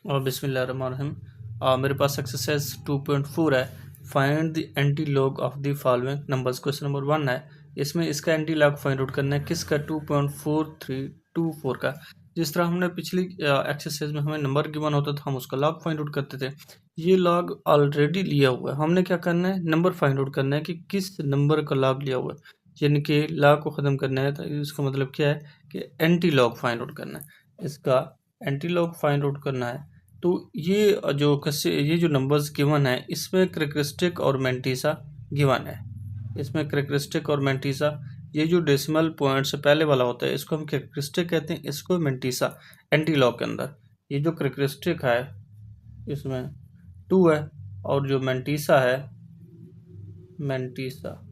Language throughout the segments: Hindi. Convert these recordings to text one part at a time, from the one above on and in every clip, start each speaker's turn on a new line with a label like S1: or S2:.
S1: और बिस्मिल्लाहिर्रहमानिर्रहीम। मेरे पास एक्सरसाइज 2.4 है। Find the anti log of the following numbers. Question number 1 है, इसमें इसका एंटी लॉग फाइंड आउट करना है। किसका? 2.4324 का। जिस तरह हमने पिछली एक्सरसाइज में हमें नंबर गिवन होता था, हम उसका लॉग फाइंड आउट करते थे। ये लॉग ऑलरेडी लिया हुआ है, हमने क्या करना है, नंबर फाइंड आउट करना है कि किस नंबर का लॉग लिया हुआ है, यानी कि लॉग को ख़त्म करना है। तो इसका मतलब क्या है कि एंटी लॉग फाइंड आउट करना है। इसका एंटी लॉग फाइंड आउट करना है। तो ये जो नंबर्स गिवन है, इसमें करेक्टरिस्टिक और मैंटीसा गिवन है। इसमें करेक्टरिस्टिक और मैंटीसा, ये जो डेसिमल पॉइंट से पहले वाला होता है इसको हम करेक्टरिस्टिक कहते हैं, इसको मैंटीसा। एंटी लॉग के अंदर ये जो करेक्टरिस्टिक है इसमें 2 है, और जो मैंटीसा है, मैंटीसा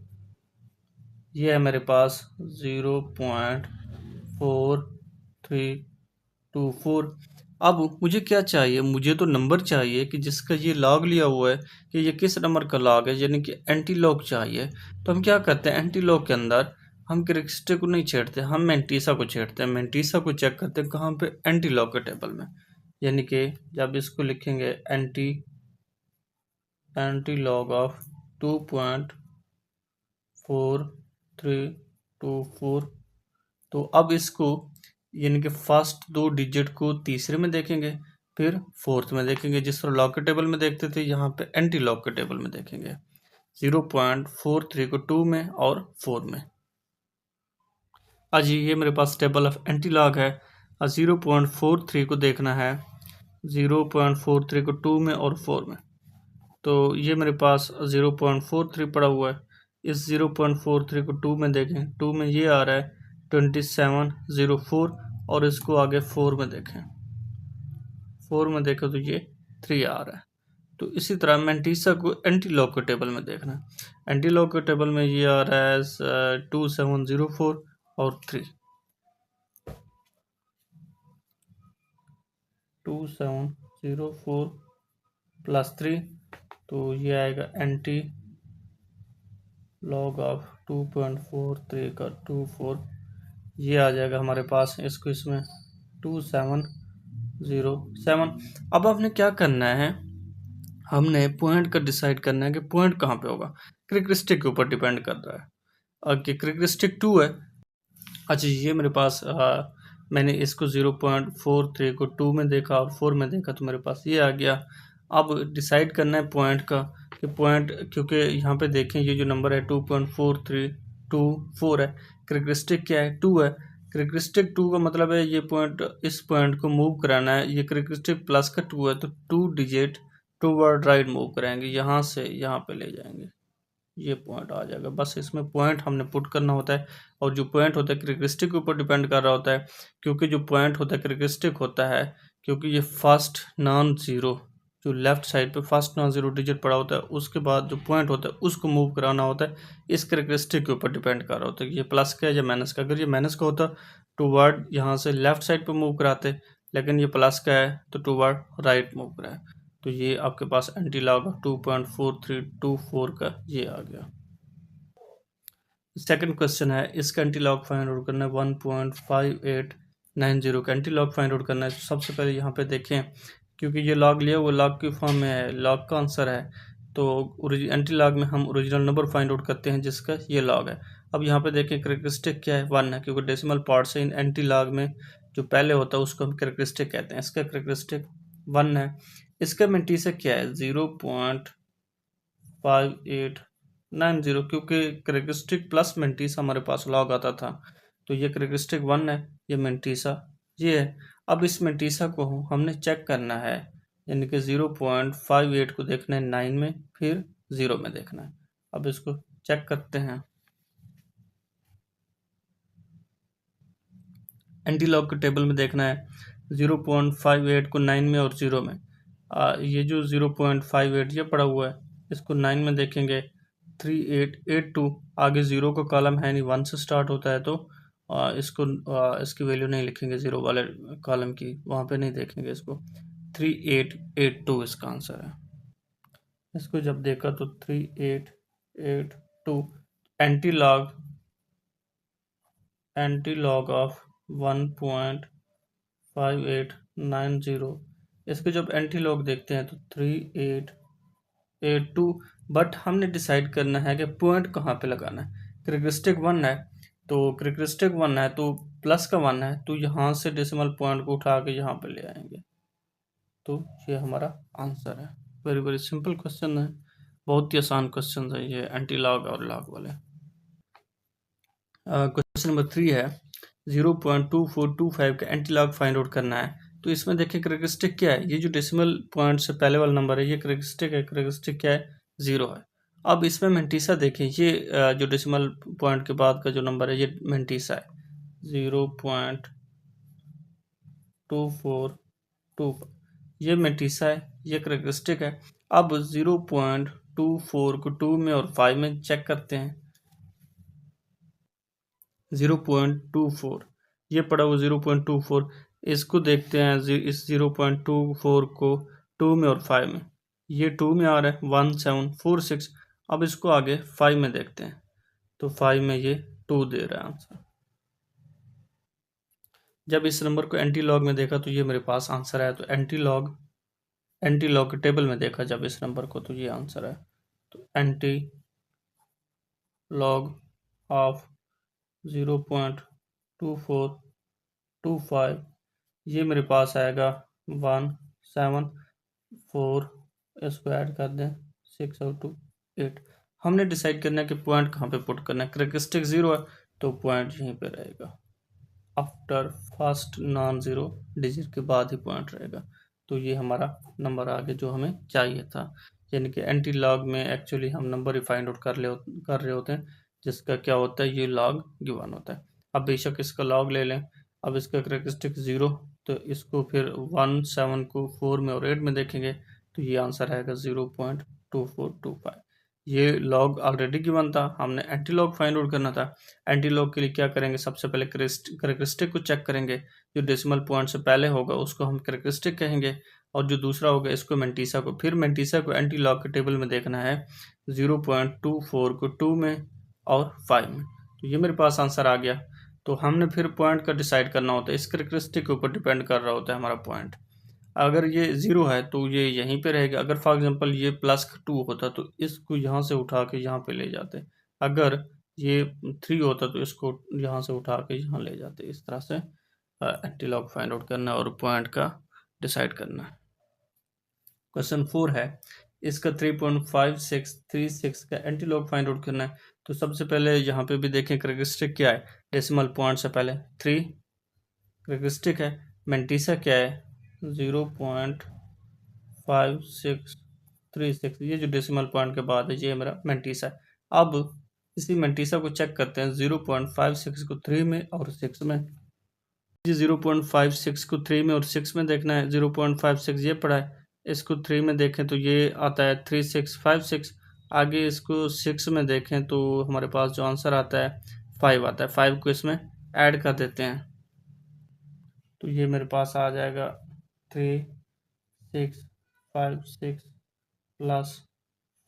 S1: ये है मेरे पास 0.4324। अब मुझे क्या चाहिए, मुझे तो नंबर चाहिए कि जिसका ये लॉग लिया हुआ है कि ये किस नंबर का लॉग है, यानी कि एंटी लॉग चाहिए। तो हम क्या करते हैं, एंटी लॉग के अंदर हम करेक्टरिस्टिक को नहीं छेड़ते, हम मैंटीसा को छेड़ते हैं। मैंटीसा को चेक करते हैं कहाँ पे, एंटी लॉग के टेबल में। यानी कि जब इसको लिखेंगे एंटी लॉग ऑफ 2.4324, तो अब इसको यानी कि फर्स्ट 2 डिजिट को तीसरे में देखेंगे, फिर फोर्थ में देखेंगे। जिस तरह लॉग के टेबल में देखते थे, यहाँ पे एंटी लॉग के टेबल में देखेंगे। 0.43 को 2 में और 4 में। आज ये मेरे पास टेबल ऑफ एंटी लॉग है। 0.43 को देखना है, 0.43 को 2 में और 4 में। तो ये मेरे पास 0.43 पड़ा हुआ है। इस 0.43 को 2 में देखें, 2 में ये आ रहा है 2704, और इसको आगे 4 में देखें, 4 में देखें तो ये 3 आ रहा है। तो इसी तरह मैंटीसा को एंटी लॉग के टेबल में देखना है। एंटी लॉग के टेबल में ये आ रहा है 2704 और 3, 2704 प्लस 3, तो ये आएगा एंटी लॉग ऑफ 2.43 का 24, ये आ जाएगा हमारे पास। इसको इसमें 2707। अब आपने क्या करना है, हमने पॉइंट का डिसाइड करना है कि पॉइंट कहाँ पे होगा। करेक्टरिस्टिक के ऊपर डिपेंड कर रहा है। और करेक्टरिस्टिक 2 है। अच्छा, ये मेरे पास मैंने इसको 0.43 को 2 में देखा और 4 में देखा, तो मेरे पास ये आ गया। अब डिसाइड करना है पॉइंट का कि पॉइंट, क्योंकि यहाँ पे देखें ये जो नंबर है 2.4324 है, करेक्टरिस्टिक क्या है, 2 है। करेक्टरिस्टिक 2 का मतलब है ये पॉइंट, इस पॉइंट को मूव कराना है। ये करेक्टरिस्टिक प्लस का 2 है, तो 2 डिजिट टूवर्ड राइट मूव कराएंगे, यहाँ से यहाँ पे ले जाएंगे, ये पॉइंट आ जाएगा। बस इसमें पॉइंट हमने पुट करना होता है, और जो पॉइंट होता है करेक्टरिस्टिक के ऊपर डिपेंड कर रहा होता है, क्योंकि जो पॉइंट होता है करेक्टरिस्टिक होता है, क्योंकि ये फर्स्ट नॉन ज़ीरो, जो लेफ्ट साइड पे फर्स्ट नॉन ज़ीरो डिजिट पड़ा होता है, उसके बाद जो पॉइंट होता है उसको मूव कराना होता है। इस करेक्टरिस्टिक के ऊपर डिपेंड कर रहा होता है कि ये प्लस का है या माइनस का। अगर ये माइनस का होता टू वर्ड यहाँ से लेफ्ट साइड पर मूव कराते, लेकिन ये प्लस का है तो टू वर्ड राइट मूव कराए। तो ये आपके पास एंटी लॉग 2.4324 का ये आ गया। सेकंड क्वेश्चन है, इसका एंटी लॉग फाइंड आउट करना है। 1.5890 का एंटी लॉग फाइंड आउट करना है। सबसे पहले यहाँ पे देखें, क्योंकि ये लॉग लिया वो लॉग की फॉर्म में है, लॉग का आंसर है, तो एंटी लॉग में हम ओरिजिनल नंबर फाइंड आउट करते हैं जिसका ये लॉग है। अब यहाँ पे देखें करेक्टरिस्टिक क्या है, 1 है, क्योंकि डेसिमल पार्ट से इन एंटी लॉग में जो पहले होता है उसको हम करेक्टरिस्टिक कहते हैं। इसका करेक्टरिस्टिक 1 है। इसका मैंटीसा क्या है, 0.5890, क्योंकि करेक्टरिस्टिक प्लस मैंटीसा हमारे पास लॉग आता था, तो ये करेक्टरिस्टिक 1 है, ये मैंटीसा ये है। अब इस मैंटीसा को हमने चेक करना है, यानी कि 0.58 को देखना है 9 में, फिर 0 में देखना है। अब इसको चेक करते हैं। एंटी लॉग के टेबल में देखना है 0.58 को 9 में और 0 में। ये जो 0.58 ये पड़ा हुआ है, इसको 9 में देखेंगे 3882, आगे 0 का कॉलम है नहीं, 1 से स्टार्ट होता है, तो इसकी वैल्यू नहीं लिखेंगे, 0 वाले कॉलम की वहाँ पे नहीं देखेंगे इसको। 3882 इसका आंसर है। इसको जब देखा तो 3882 एंटी लॉग ऑफ 1.5890 इसके जब एंटी लॉग देखते हैं तो 3882, बट हमने डिसाइड करना है कि पॉइंट कहाँ पे लगाना है। करेक्टरिस्टिक 1 है तो करेक्टरिस्टिक 1 है तो प्लस का 1 है तो यहाँ से डेसिमल पॉइंट को उठा के यहाँ पे ले आएंगे, तो ये हमारा आंसर है। वेरी वेरी सिंपल क्वेश्चन है, बहुत ही आसान क्वेश्चन है ये एंटी लॉग और लॉग वाले। क्वेश्चन नंबर 3 है 0.2425 का एंटी लॉग फाइंड आउट करना है। तो इसमें देखिए करेक्टरिस्टिक क्या है, ये जो डेसिमल पॉइंट से पहले वाला नंबर है ये करेक्टरिस्टिक है, करेक्टरिस्टिक क्या है 0 है। अब इसमें मेंटीसा देखें, ये जो डेसिमल पॉइंट के बाद का जो नंबर है ये मेंटीसा है 0.2425, ये मेंटीसा है, ये करेक्टरिस्टिक है। अब 0.24 को 2 में और 5 में चेक करते हैं। 0.24 ये पड़ा हुआ 0.24, इसको देखते हैं इस 0.24 को 2 में और 5 में, ये 2 में आ रहा है 1746। अब इसको आगे 5 में देखते हैं तो 5 में ये 2 दे रहा है आंसर। जब इस नंबर को एंटी लॉग में देखा तो ये मेरे पास आंसर आया, तो एंटी लॉग के टेबल में देखा जब इस नंबर को तो ये आंसर है। तो एंटी लॉग ऑफ 0.2425 ये मेरे पास आएगा 174, इसको ऐड कर दें 6 और 2 8। हमने डिसाइड करना है कि पॉइंट कहाँ पे पुट करना है। करेक्टरिस्टिक 0 है तो पॉइंट यहीं पे रहेगा, after first non zero digit के बाद ही पॉइंट रहेगा। तो ये हमारा नंबर आ गया जो हमें चाहिए था, यानी कि एंटी लॉग में एक्चुअली हम नंबर ही फाइंड आउट कर रहे होते हैं जिसका क्या होता है ये लॉग गिवन होता है। अब बेशक इसका लॉग ले लें, अब इसका करेक्टरिस्टिक 0 तो इसको फिर 17 को 4 में और 8 में देखेंगे तो ये आंसर आएगा 0.2425। ये लॉग ऑलरेडी गिवन था, हमने एंटी लॉग फाइंड आउट करना था। एंटी लॉग के लिए क्या करेंगे, सबसे पहले करेक्टरिस्टिक को चेक करेंगे, जो डेसिमल पॉइंट से पहले होगा उसको हम करेक्टरिस्टिक कहेंगे और जो दूसरा होगा इसको मेंटीसा को। फिर मेंटीसा को एंटी लॉग के टेबल में देखना है 0.24 को 2 में और 5 में, तो ये मेरे पास आंसर आ गया। तो हमने फिर पॉइंट का डिसाइड करना होता है, इस करेक्टरिस्टिक के ऊपर डिपेंड कर रहा होता है हमारा पॉइंट। अगर ये 0 है तो ये यहीं पे रहेगा, अगर फॉर एग्जांपल ये +2 होता तो इसको यहाँ से उठा के यहाँ पे ले जाते, अगर ये 3 होता तो इसको यहाँ से उठा के यहाँ ले जाते। इस तरह से एंटी लॉग फाइंड आउट करना और पॉइंट का डिसाइड करना है। क्वेश्चन 4 है, इसका 3.5636 का एंटी लॉग फाइंड आउट करना है। तो सबसे पहले यहाँ पे भी देखें करेक्टरिस्टिक क्या है, डेसिमल पॉइंट से पहले 3 करेक्टरिस्टिक है। मेंटीसा क्या है 0.5636, ये जो डेसिमल पॉइंट के बाद है ये मेरा मेंटीसा है। अब इसी मेंटीसा को चेक करते हैं 0.56 को 3 में और 6 में। जी 0.56 को 3 में और 6 में देखना है। 0.56 ये पड़ा है, इसको 3 में देखें तो ये आता है 3656। आगे इसको 6 में देखें तो हमारे पास जो आंसर आता है 5 आता है। 5 को इसमें ऐड कर देते हैं तो ये मेरे पास आ जाएगा 3656 प्लस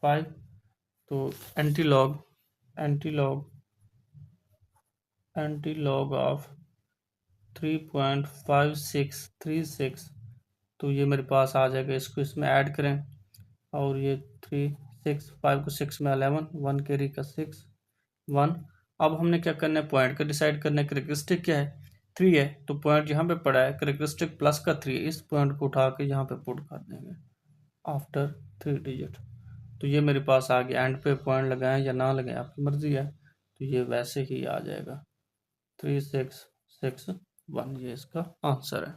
S1: 5। तो एंटी लॉग ऑफ 3.5636, तो ये मेरे पास आ जाएगा, इसको इसमें ऐड करें और ये 3 6 5 को 6 में 11 1 कैरी का 6 1। अब हमने क्या करना है, पॉइंट का डिसाइड करना है। करेक्टरिस्टिक क्या है 3 है तो पॉइंट यहाँ पे पड़ा है, करेक्टरिस्टिक प्लस का 3 है, इस पॉइंट को उठा के यहाँ पे पुट कर देंगे आफ्टर 3 डिजिट। तो ये मेरे पास आ गया, एंड पे पॉइंट लगाएं या ना लगाएं आपकी मर्जी है, तो ये वैसे ही आ जाएगा 3661, ये इसका आंसर है।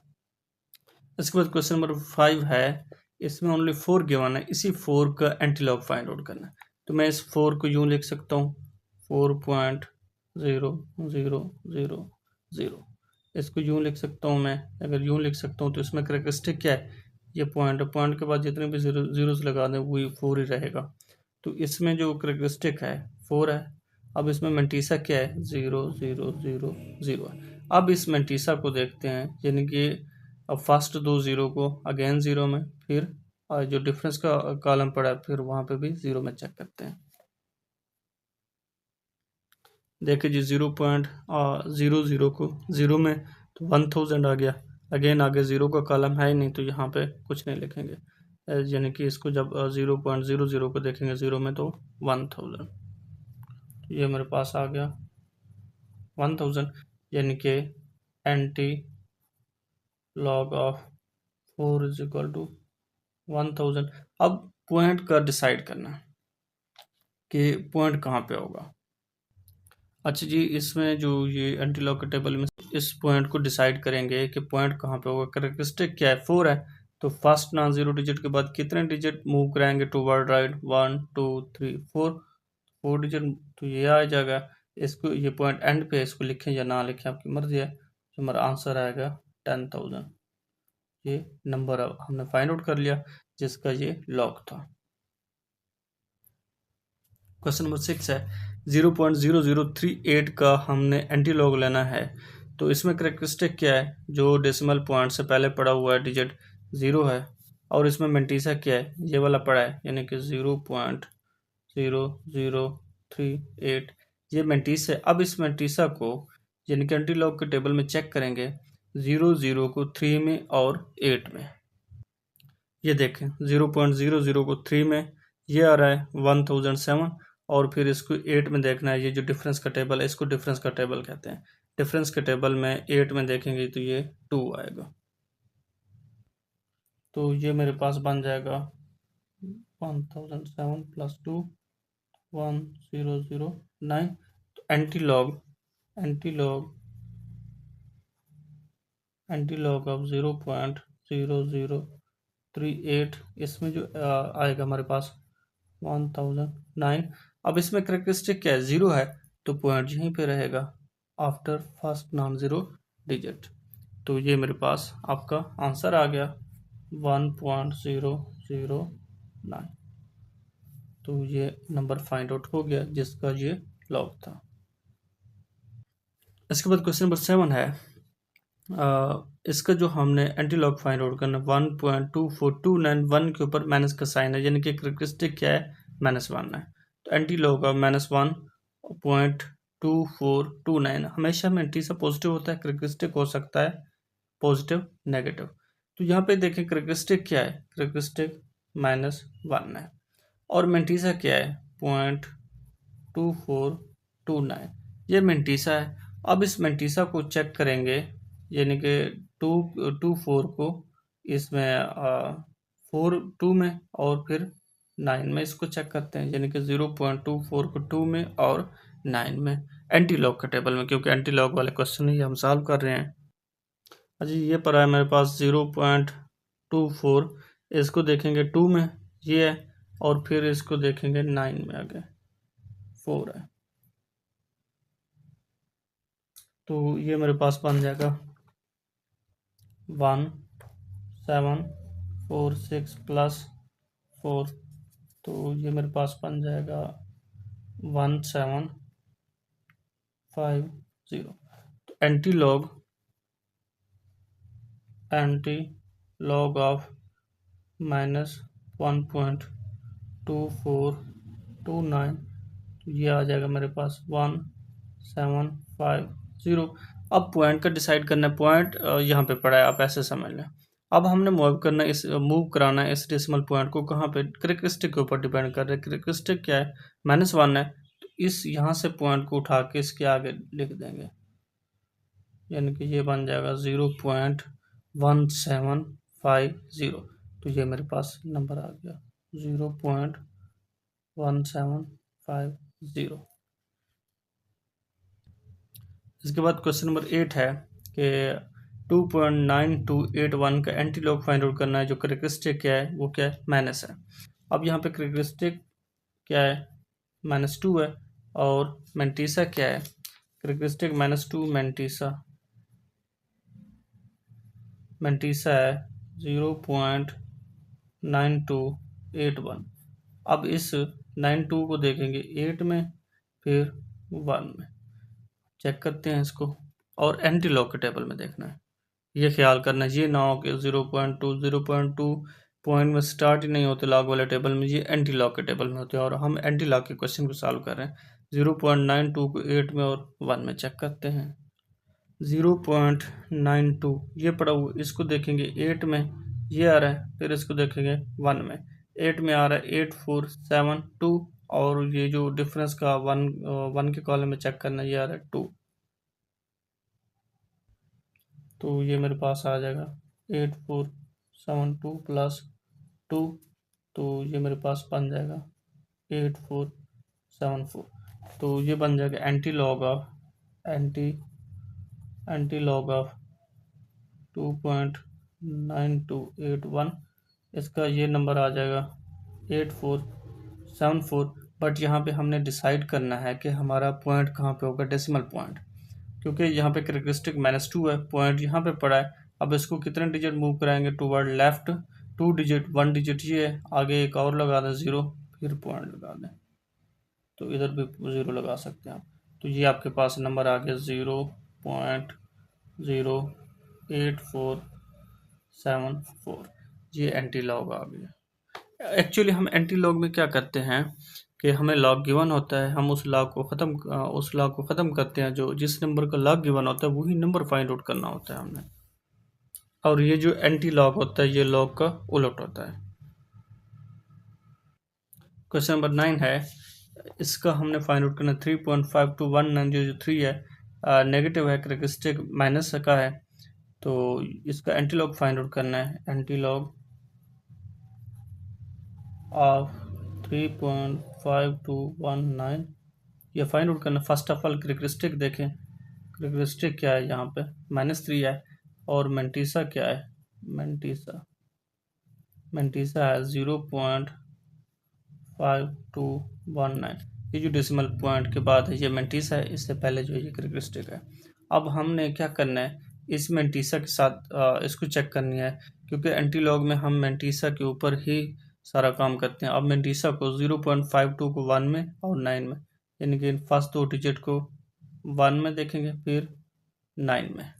S1: इसके बाद क्वेश्चन नंबर 5 है, इसमें ओनली 4 गिवन है, इसी 4 का एंटी लॉग फाइंड आउट करना है। तो मैं इस 4 को यूँ लिख सकता हूँ 4.0000, इसको यूँ लिख सकता हूँ मैं। अगर यूँ लिख सकता हूँ तो इसमें करेक्टरिस्टिक क्या है, ये पॉइंट के बाद जितने भी जीरोस लगा दें वही 4 ही रहेगा। तो इसमें जो करेक्टरिस्टिक है 4 है। अब इसमें मेंटीसा क्या है 0000 है। अब इस मेंटीसा को देखते हैं, यानी कि अब फर्स्ट 2 ज़ीरो को अगेन 0 में, फिर जो डिफरेंस का कॉलम पड़ा है फिर वहाँ पे भी 0 में चेक करते हैं। देखिए जी 0.00 को 0 में तो 1000 आ गया, अगेन आगे 0 का कॉलम है ही नहीं, तो यहाँ पे कुछ नहीं लिखेंगे, यानी कि इसको जब 0.00 को देखेंगे 0 में तो 1000, ये मेरे पास आ गया 1000, यानी कि anti log of 4 is equal to 1000। अब पॉइंट का डिसाइड करना है कि पॉइंट कहाँ पे होगा। अच्छा जी, इसमें जो ये एंटी लॉग के टेबल में इस पॉइंट को डिसाइड करेंगे कि पॉइंट कहाँ पे होगा। कैरेक्टरिस्टिक क्या है, 4 है, तो फर्स्ट नॉन जीरो डिजिट के बाद कितने डिजिट मूव कराएंगे टूवर्ड राइट, 1 2 3 4 डिजिट, तो ये आ जाएगा। इसको ये पॉइंट एंड पे है, इसको लिखें या ना लिखें आपकी मर्जी है। तो हमारा आंसर आएगा 10,000। ये नंबर हमने फाइंड आउट कर लिया जिसका ये लॉग था। क्वेश्चन नंबर 6 है 0.0038 का हमने एंटी लॉग लेना है, तो इसमें करेक्टरिस्टिक क्या है, जो डेसिमल पॉइंट से पहले पड़ा हुआ है डिजिट 0 है, और इसमें मेंटीसा क्या है, ये वाला पड़ा है, यानी कि 0.0038 ये मेंटीस है। अब इस मेंटीसा को यानी कि एंटी लॉग के टेबल में चेक करेंगे 0 को 3 में और 8 में। ये देखें 0.00 को 3 में ये आ रहा है 1007, और फिर इसको 8 में देखना है। ये जो डिफरेंस का टेबल है इसको डिफरेंस का टेबल कहते हैं। डिफरेंस के टेबल में 8 में देखेंगे तो ये 2 आएगा, तो ये मेरे पास बन जाएगा 1007 प्लस 2 1009। तो एंटी लॉग ऑफ 0.0038 इसमें जो आएगा हमारे पास 1009। अब इसमें करेक्टरिस्टिक क्या है, 0 है, तो पॉइंट यहीं पे रहेगा after first non zero digit. तो ये मेरे पास आपका आंसर आ गया 1.009। तो ये नंबर फाइंड आउट हो गया जिसका ये लॉग था। इसके बाद क्वेश्चन नंबर 7 है, इसका जो हमने एंटी लॉग फाइंड आउट करना 1.24291 के ऊपर माइनस का साइन है, यानी कि करेक्टरिस्टिक क्या है, -1 है। तो एंटी लॉग ऑफ -1.2429 हमेशा में एंटी सा पॉजिटिव होता है, करेक्टरिस्टिक हो सकता है पॉजिटिव नेगेटिव। तो यहाँ पे देखें करेक्टरिस्टिक क्या है, करेक्टरिस्टिक -1 है, और मेंटीसा क्या है 0.2429, ये मेंटीसा है। अब इस मेंटीसा को चेक करेंगे, यानी कि 2 को इसमें 2 में और फिर 9 में इसको चेक करते हैं, यानी कि 0.24 को 2 में और 9 में एंटी लॉग के टेबल में, क्योंकि एंटी लॉग वाले क्वेश्चन ही हम सॉल्व कर रहे हैं। अच्छा, ये पड़ा है मेरे पास 0.24, इसको देखेंगे 2 में ये है, और फिर इसको देखेंगे 9 में आगे 4 है, तो ये मेरे पास बन जाएगा 1746 प्लस 4, तो ये मेरे पास बन जाएगा 1750। तो एंटी लॉग ऑफ -1.2429, तो ये आ जाएगा मेरे पास 1750। अब पॉइंट का डिसाइड करना है, पॉइंट यहाँ पे पड़ा है, आप ऐसे समझ लें। अब हमने मूव कराना है इस डेसिमल पॉइंट को कहाँ पे, करेक्टरिस्टिक के ऊपर डिपेंड कर रहा है। करेक्टरिस्टिक क्या है, -1 है, तो इस यहाँ से पॉइंट को उठा के इसके आगे लिख देंगे, यानी कि ये बन जाएगा 0.1750। तो ये मेरे पास नंबर आ गया 0.1750। इसके बाद क्वेश्चन नंबर 8 है कि 2.9281 का एंटी लॉग फाइंड आउट करना है, जो करेक्टरिस्टिक क्या है वो क्या है, माइनस है। अब यहाँ पे करेक्टरिस्टिक क्या है, -2 है, और मेंटीसा क्या है, करेक्टरिस्टिक -2 मेंटीसा है 0.9281। अब इस 92 को देखेंगे 8 में फिर 1 में, चेक करते हैं इसको, और एंटी लॉग के टेबल में देखना है। ये ख्याल करना है ये ना हो कि 0.2 पॉइंट में स्टार्ट ही नहीं होते लॉग वाले टेबल में, ये एंटी लॉग के टेबल में होते हैं, और हम एंटी लॉग के क्वेश्चन को सॉल्व कर रहे हैं। 0.92 को 8 में और 1 में चेक करते हैं। 0.92 ये पड़ा हुआ, इसको देखेंगे 8 में ये आ रहा है, फिर इसको देखेंगे 1 में, 8 में आ रहा है 8472, और ये जो डिफरेंस का 1 के कॉलम में चेक करना, ये आ रहा है 2, तो ये मेरे पास आ जाएगा 8472 प्लस 2, तो ये मेरे पास बन जाएगा 8474, तो ये बन जाएगा एंटी लॉग ऑफ 2.9281, इसका ये नंबर आ जाएगा 8474। बट यहाँ पे हमने डिसाइड करना है कि हमारा पॉइंट कहाँ पे होगा, डेसिमल पॉइंट, क्योंकि यहाँ पे कैरेक्टरिस्टिक -2 है, पॉइंट यहाँ पे पड़ा है। अब इसको कितने डिजिट मूव कराएंगे टूवर्ड लेफ्ट, 2 डिजिट, 1 डिजिट ये है, आगे एक और लगा दें 0, फिर पॉइंट लगा दें, तो इधर भी 0 लगा सकते हैं आप। तो ये आपके पास नंबर आ गया 0.08474, ये एंटी लॉग आ गया। एक्चुअली हम एंटी लॉग में क्या करते हैं कि हमें लॉग गिवन होता है, हम उस लॉग को ख़त्म करते हैं, जो जिस नंबर का लॉग गिवन होता है वही नंबर फाइंड आउट करना होता है हमने, और ये जो एंटी लॉग होता है ये लॉग का उलट होता है। क्वेश्चन नंबर 9 है, इसका हमने फाइंड आउट करना 3.5219, जो 3 है नेगेटिव है, कैरेक्टरिस्टिक माइनस का है, तो इसका एंटी लॉग फाइंड आउट करना है। एंटी लॉग ऑफ 3.5219 ये फाइंड आउट करना। फर्स्ट ऑफ ऑल कैरेक्टरिस्टिक देखें, कैरेक्टरिस्टिक क्या है, यहाँ पे -3 है, और मेंटीसा क्या है, मेंटीसा है 0.5219, ये जो डेसिमल पॉइंट के बाद है ये मेंटीसा है, इससे पहले जो ये कैरेक्टरिस्टिक है। अब हमने क्या करना है, इस मेंटीसा के साथ इसको चेक करनी है, क्योंकि एंटी लॉग में हम मेंटीसा के ऊपर ही सारा काम करते हैं। अब मेंटीसा को 0.52 को 1 में और 9 में, यानी कि फर्स्ट 2 डिजिट को 1 में देखेंगे, फिर 9 में,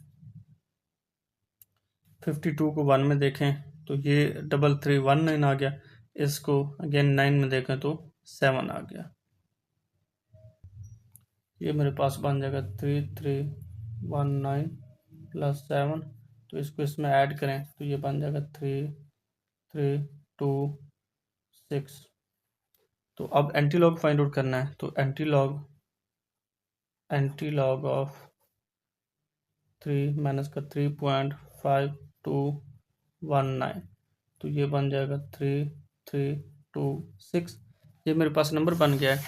S1: 52 को 1 में देखें तो ये 3319 आ गया, इसको अगेन 9 में देखें तो 7 आ गया, ये मेरे पास बन जाएगा 3319 प्लस 7, तो इसको इसमें ऐड करें तो ये बन जाएगा 3326। तो अब एंटी लॉग फाइंड आउट करना है, तो एंटी लॉग ऑफ 3 माइनस का 3.5219, तो ये बन जाएगा 3326, ये मेरे पास नंबर बन गया है।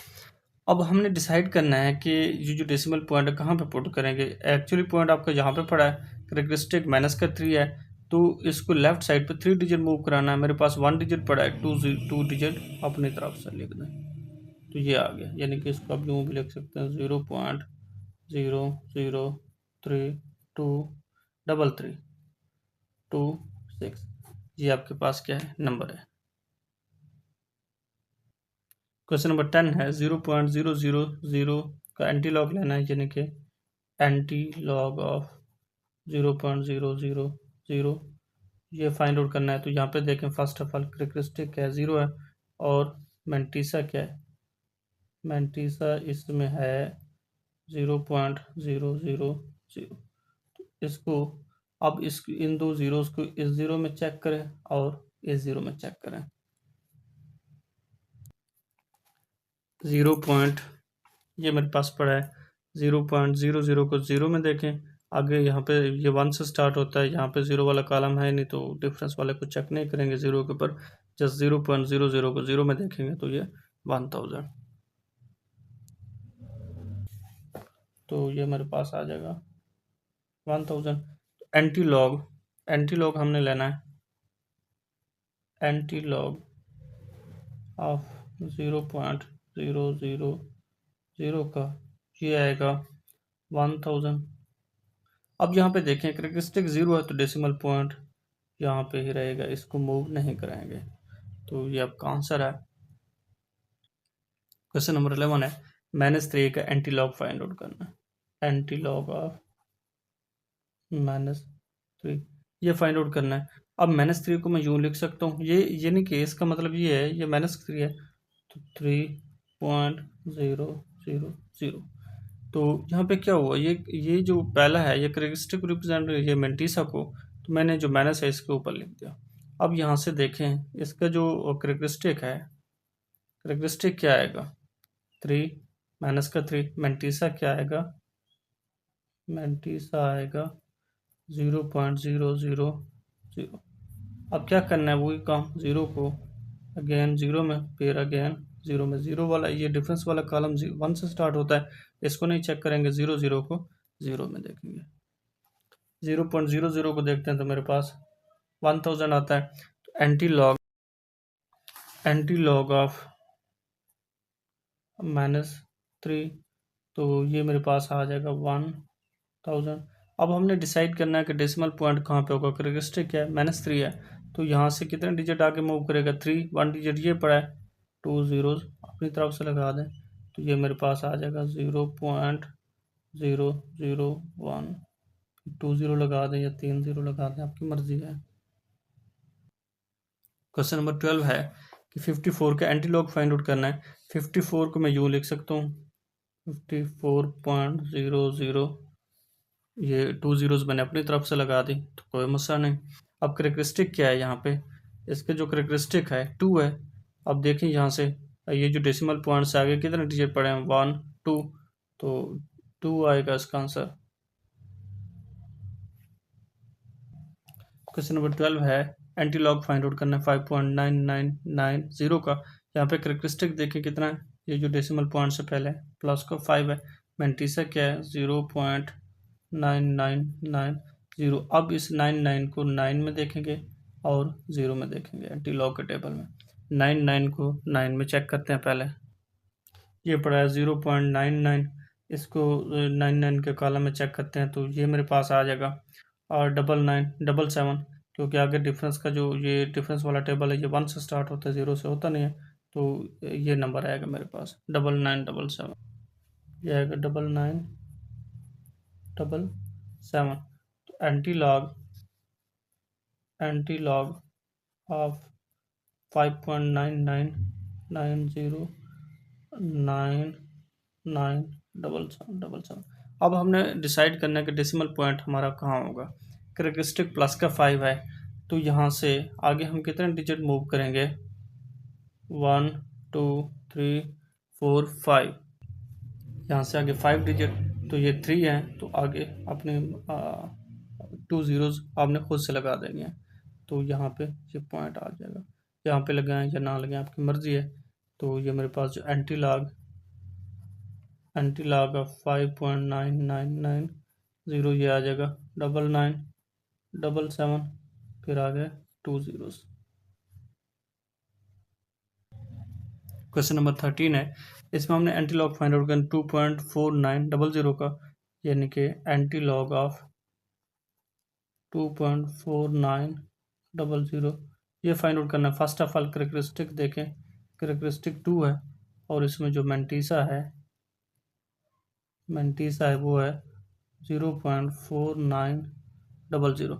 S1: अब हमने डिसाइड करना है कि ये जो डेसिमल पॉइंट है कहाँ पे पुट करेंगे। एक्चुअली पॉइंट आपका यहाँ पे पड़ा है, कैरेक्टरिस्टिक -3 है, तो इसको लेफ्ट साइड पे 3 डिजिट मूव कराना है। मेरे पास 1 डिजिट पड़ा है, 2 डिजिट अपनी तरफ से लिख दें, तो ये आ गया, यानी कि इसको आप यूँ भी लिख सकते हैं 0.0033226, ये आपके पास क्या है, नंबर है। क्वेश्चन नंबर 10 है, 0.000 का एंटी लॉग लेना है, यानी कि एंटी लॉग ऑफ 0.000 ये फाइंड आउट करना है। तो यहाँ पे देखें, फर्स्ट ऑफ ऑल कैरेक्टरिस्टिक क्या है, 0 है, और मेंटीसा क्या है, मेंटीसा इसमें है 0.000, इसको अब इन दो ज़ीरोज़ को इस ज़ीरो में चेक करें और इस ज़ीरो में चेक करें। 0. ये मेरे पास पड़ा है 0.00 को 0 में देखें, आगे यहाँ पे ये 1 से स्टार्ट होता है, यहाँ पे 0 वाला कॉलम है नहीं, तो डिफरेंस वाले को चेक नहीं करेंगे 0 के ऊपर, जस्ट 0.00 को 0 में देखेंगे तो ये 1000, तो ये मेरे पास आ जाएगा 1000। एंटी लॉग हमने लेना है, एंटी लॉग ऑफ 0.000 का ये आएगा 1000। अब यहाँ पे देखें, कैरेक्टरिस्टिक 0 है तो डेसिमल पॉइंट यहाँ पे ही रहेगा, इसको मूव नहीं कराएंगे, तो ये आपका आंसर है। क्वेश्चन नंबर 11 है, -3 का एंटी लॉग फाइंड आउट करना है। एंटी लॉग ऑफ -3 ये फाइंड आउट करना है। अब -3 को मैं यूँ लिख सकता हूँ, ये यानी कि इसका मतलब ये है, ये -3 है, तो 3.000, तो यहाँ पे क्या हुआ, ये जो पहला है ये करेक्टरिस्टिक रिप्रेजेंट ये मेंटिसा को, तो मैंने जो माइनस है इसके ऊपर लिख दिया। अब यहाँ से देखें इसका जो करेक्टरिस्टिक है, करेक्टरिस्टिक क्या आएगा, 3 माइनस का 3, मेंटिसा क्या आएगा, मेंटिसा आएगा 0.000। अब क्या करना है वही काम, जीरो को अगेन जीरो में, फिर अगेन जीरो में, जीरो वाला ये डिफरेंस वाला कॉलम 1 से स्टार्ट होता है, इसको नहीं चेक करेंगे, जीरो जीरो को जीरो में देखेंगे, 0.00 को देखते हैं तो मेरे पास 1000 आता है। तो एंटी लॉग ऑफ -3, तो ये मेरे पास आ जाएगा 1000। अब हमने डिसाइड करना है कि डेसिमल पॉइंट कहाँ पे होगा, करेक्टरिस्टिक क्या है, -3 है, तो यहाँ से कितने डिजिट आगे मूव करेगा, 3, 1 डिजिट ये पड़ा है, 2 जीरोज अपनी तरफ से लगा दें, तो ये मेरे पास आ जाएगा 0.001, 2 जीरो लगा दें या 3 जीरो लगा दें, आपकी मर्जी है। क्वेश्चन नंबर 12 है कि 54 का एंटीलॉग फाइंड आउट करना है। 54 को मैं यूँ लिख सकता हूँ, 54.00, ये 2 जीरोज मैंने अपनी तरफ से लगा दी, तो कोई मसला नहीं। अब करेक्टरिस्टिक क्या है, यहाँ पे इसके जो करेक्टरिस्टिक है 2 है। अब देखें यहाँ से ये जो डेसिमल पॉइंट से आगे कितने डिजिट पड़े हैं, 1 2, तो 2 आएगा इसका आंसर। क्वेश्चन नंबर 12 है एंटीलॉग फाइंड आउट करना है 5.9990 का। यहाँ पे करेक्टरिस्टिक देखें कितना है, ये जो डेसिमल पॉइंट से पहले प्लस का 5 है, मेंटिसा क्या है 0.9990। अब इस 99 को 9 में देखेंगे और 0 में देखेंगे, एंटीलॉग के टेबल में 99 को 9 में चेक करते हैं पहले, ये पड़ा है 0.99, इसको 99 के कॉलम में चेक करते हैं तो ये मेरे पास आ जाएगा, और 9977, क्योंकि आगे डिफरेंस का जो ये डिफरेंस वाला टेबल है ये 1 से स्टार्ट होता है, 0 से होता नहीं है, तो ये नंबर आएगा मेरे पास 9977, ये आएगा 9977। तो एंटीलॉग ऑफ 5.9990997777। अब हमने डिसाइड करना है कि डेसिमल पॉइंट हमारा कहाँ होगा। करेक्टरिस्टिक प्लस का 5 है, तो यहाँ से आगे हम कितने डिजिट मूव करेंगे, 1 2 3 4 5, यहाँ से आगे 5 डिजिट, तो ये 3 है, तो आगे अपने 2 जीरोज आपने खुद से लगा देनी है, तो यहाँ पे ये पॉइंट आ जाएगा, यहाँ पे लगाएं या ना लगाएं आपकी मर्जी है। तो ये मेरे पास जो एंटीलॉग ऑफ 5.9990 ये आ जाएगा 9977, फिर आ गए 2 जीरोज। क्वेश्चन नंबर 13 है, इसमें हमने एंटीलॉग फाइंड आउट करना 2.4900 का, यानी कि एंटीलॉग ऑफ 2.4900 ये फाइंड आउट करना है। फर्स्ट ऑफ ऑल करेक्टरिस्टिक देखें, करेक्टरिस्टिक 2 है, और इसमें जो मेंटिसा है वो है 0.4900।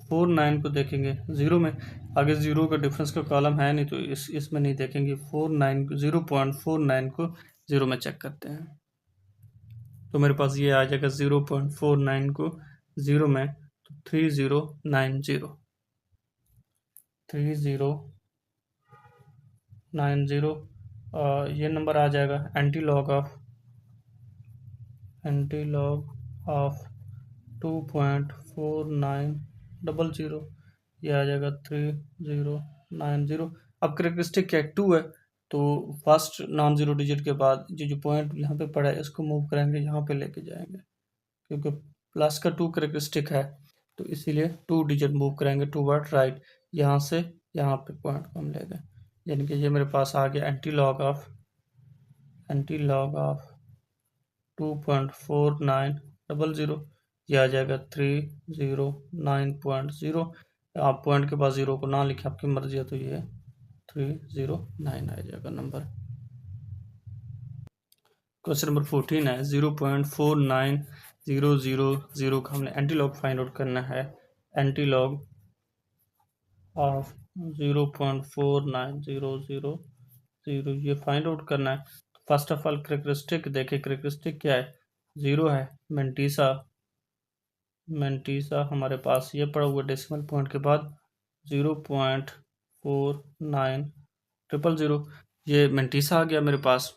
S1: 49 को देखेंगे जीरो में, आगे जीरो का डिफरेंस का कॉलम है नहीं, तो इसमें नहीं देखेंगे, 0.49 को जीरो में चेक करते हैं, तो मेरे पास ये आ जाएगा 0.49 को जीरो में, तो 3090 ये नंबर आ जाएगा। एंटीलॉग ऑफ 2.4900 ये आ जाएगा 3090। अब करेक्टरिस्टिक क्या है, 2 है, तो फर्स्ट नॉन जीरो डिजिट के बाद जो पॉइंट यहाँ पे पड़ा है इसको मूव करेंगे, यहाँ पे लेके जाएंगे, क्योंकि प्लस का 2 करेक्टरिस्टिक है, तो इसीलिए 2 डिजिट मूव करेंगे टूवर्ड राइट, यहाँ से यहाँ पे पॉइंट को हम ले गए, यानी कि ये मेरे पास आ गया एंटीलॉग ऑफ 2.4900, ये आ जाएगा 309.0। आप पॉइंट के पास जीरो को ना लिखे, आपकी मर्जी है, तो ये 309 आ जाएगा नंबर। क्वेश्चन नंबर 14 है 0.49000 का हमने एंटीलॉग फाइंड आउट करना है। एंटीलॉग ऑफ 0.4900 ये फाइंड आउट करना है। फर्स्ट ऑफ ऑल करेक्टरिस्टिक देखें, करेक्टरिस्टिक क्या है, 0 है। मेंटीसा हमारे पास ये पड़ा हुआ डेसिमल पॉइंट के बाद 0.4900, ये मेंटीसा आ गया मेरे पास।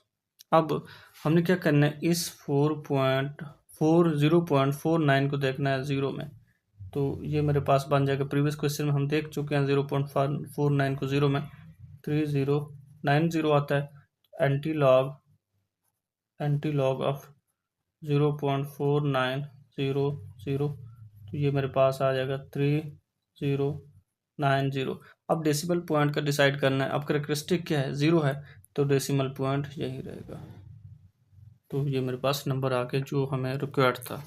S1: अब हमने क्या करना है, इस 0.49 को देखना है ज़ीरो में, तो ये मेरे पास बन जाएगा। प्रीवियस क्वेश्चन में हम देख चुके हैं 0.49 को ज़ीरो में 3090 आता है। एंटी लॉग ऑफ 0.4900, तो ये मेरे पास आ जाएगा 3090। अब डेसिमल पॉइंट का डिसाइड करना है। अब कैरेक्टरिस्टिक क्या है, 0 है, तो डेसिमल पॉइंट यही रहेगा। तो ये मेरे पास नंबर आ गया जो हमें रिक्वायर्ड था।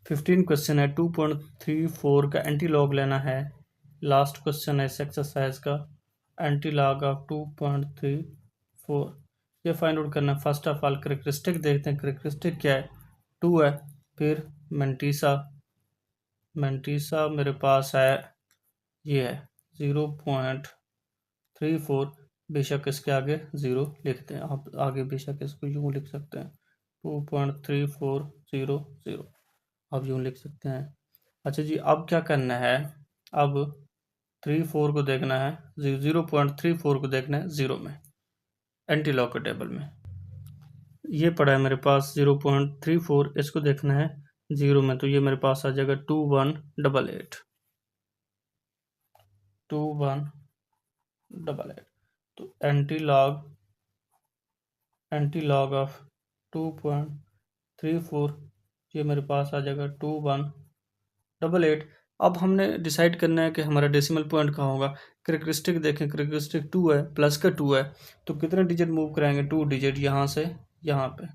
S1: 15 क्वेश्चन है, 2.34 का एंटी लॉग लेना है। लास्ट क्वेश्चन है इस एक्सरसाइज का, एंटी लॉग ऑफ 2.34 ये फाइंड आउट करना है। फर्स्ट ऑफ ऑल कैरेक्टरिस्टिक देखते हैं, कैरेक्टरिस्टिक क्या है, 2 है। फिर मेंटीसा मेरे पास है, ये है 0.34, बेशक इसके आगे 0 लिखते हैं, आप आगे बेशक इसको यूँ लिख सकते हैं 2.3400, आप यूँ लिख सकते हैं। अच्छा जी, अब क्या करना है, अब 34 को देखना है, 0.34 को देखना है 0 में, एंटी लॉग के टेबल में ये पड़ा है मेरे पास 0.34, इसको देखना है 0 में, तो ये मेरे पास आ जाएगा 2188। तो एंटी लॉग ऑफ 2.34 ये मेरे पास आ जाएगा 2188। अब हमने डिसाइड करना है कि हमारा डेसिमल पॉइंट कहाँ होगा। कैरेक्टरिस्टिक देखें, कैरेक्टरिस्टिक 2 है, प्लस का 2 है, तो कितने डिजिट मूव कराएंगे, 2 डिजिट, यहाँ से यहाँ पे,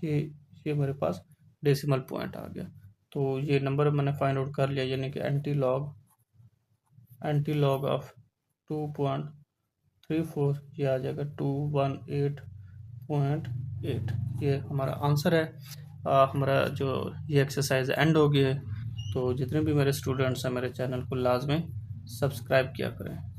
S1: ये मेरे पास डेसिमल पॉइंट आ गया। तो ये नंबर मैंने फाइंड आउट कर लिया, यानी कि एंटी लॉग ऑफ 2.34 ये आ जाएगा 218.8। ये हमारा आंसर है। हमारा जो ये एक्सरसाइज एंड हो गई है। तो जितने भी मेरे स्टूडेंट्स हैं मेरे चैनल को लाजमी सब्सक्राइब किया करें।